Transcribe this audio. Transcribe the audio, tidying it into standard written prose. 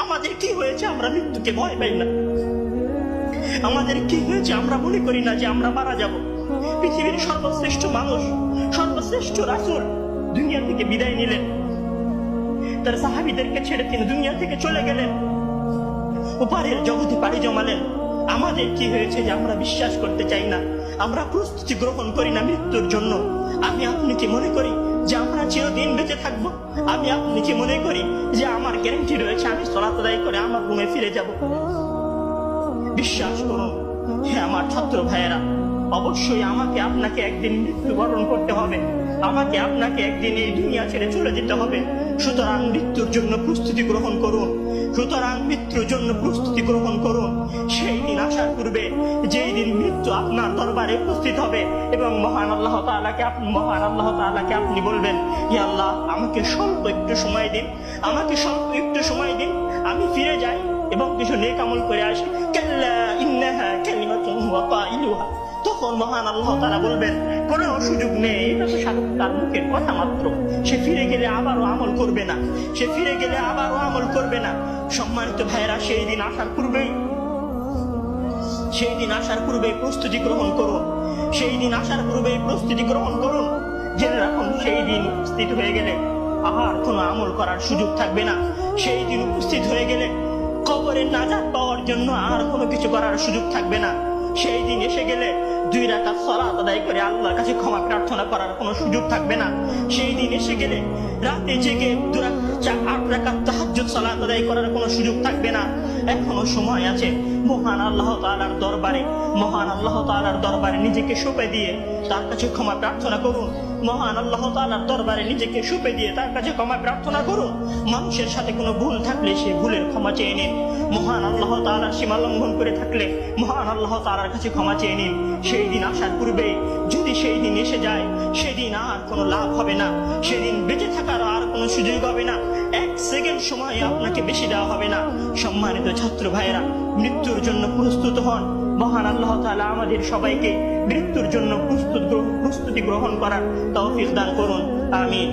আমাদের কি হয়েছে আমরা মৃত্যুকে ভয় পাই না? আমাদের কি হয়েছে আমরা মনে করি না যে আমরা মারা যাব? পৃথিবীর সর্বশ্রেষ্ঠ মানুষ, সর্বশ্রেষ্ঠ রাসূল দুনিয়া থেকে বিদায় নিলেন, তার সাহাবীদেরকে ছেড়ে তিনি দুনিয়া থেকে চলে গেলেন, ওপারের জগতে পাড়ি জমালেন। আমাদের কি হয়েছে যে আমরা বিশ্বাস করতে চাই না, আমরা প্রস্তুতি গ্রহণ করি না মৃত্যুর জন্য? আমি আপনি কি মনে করি যে আমরা চিরদিন বেঁচে থাকবো? আমি আপনি কি মনে করি যে আমার গ্যারান্টি রয়েছে আমি সালাত আদায় করে আমার রুমে ফিরে যাব? বিশ্বাস করুন হে আমার ছাত্র ভাইয়েরা, অবশ্যই আমাকে আপনাকে একদিন মৃত্যুবরণ করতে হবে, আমাকে আপনাকে একদিন এই দুনিয়া ছেড়ে চলে যেতে হবে। সুতরাং মৃত্যুর জন্য প্রস্তুতি গ্রহণ করুন, সুতরাং মৃত্যুর জন্য প্রস্তুতি গ্রহণ করুন। সেই দিন আসার পূর্বে, যেই দিন মৃত্যু আপনার দরবারে উপস্থিত হবে এবং মহান আল্লাহ তাআলাকে আপনি বলবেন, ইয়া আল্লাহ, আমাকে স্বল্প একটু সময় দিন, আমাকে স্বল্প একটু সময় দিন, আমি ফিরে যাই এবং কিছু নেক আমল করে আসি। কাল্লা ইন্নাহা কালিমাতুন হুয়া কাইলুহা। তখন মহান আল্লাহ তাআলা বলবেন, কোনো সুযোগ নেই, এটা তো তার মুখের কথা মাত্র, সে ফিরে গেলে আবারও আমল করবে না, সে ফিরে গেলে আবারও আমল করবে না। সম্মানিত ভাইয়েরা, সেই দিন আসার পূর্বেই প্রস্তুতি গ্রহণ করুন, সেই দিন আসার পূর্বেই প্রস্তুতি গ্রহণ করুন। জেনে রাখুন, সেই দিন উপস্থিত হয়ে গেলে আর কোনো আমল করার সুযোগ থাকবে না। সেই দিন উপস্থিত হয়ে গেলে কবরের নাজাত পাওয়ার জন্য আর কোনো কিছু করার সুযোগ থাকবে না। সেই দিন এসে গেলে 2 রাকাত সালাত আদায় করে আল্লাহর কাছে ক্ষমা প্রার্থনা করার কোনো সুযোগ থাকবে না। সেই দিন এসে গেলে রাতে জেগে 8 রাকাত তাহাজ্জুদ সালাত আদায় করার কোনো সুযোগ থাকবে না। এখনো সময় আছে। মহান আল্লাহ তাআলার দরবারে নিজেকে সঁপে দিয়ে তার কাছে ক্ষমা প্রার্থনা করুন। মহান আল্লাহ তাআলার দরবারে নিজেকে সঁপে দিয়ে তার কাছে ক্ষমা প্রার্থনা করুন। মানুষের সাথে কোনো ভুল থাকলে সেই ভুলের ক্ষমা চেয়ে নিন। মহান আল্লাহ তাআলার সীমা লঙ্ঘন করে থাকলে মহান আল্লাহ তাআলার কাছে ক্ষমা চেয়ে নিন। সেই দিন আসার পূর্বে যদি সেই দিন এসে যায়, সেদিন আর কোনো লাভ হবে না, সেদিন বেঁচে থাকার আর কোনো সুযোগ হবে না, 1 সেকেন্ড সময় আপনাকে বেশি দেওয়া হবে না। সম্মানিত ছাত্র ভাইয়েরা, মৃত্যুর জন্য প্রস্তুত হন। মহান আল্লাহ তাআলা আমাদের সবাইকে মৃত্যুর জন্য প্রস্তুতি গ্রহণ করার তৌফিক দান করুন। আমিন।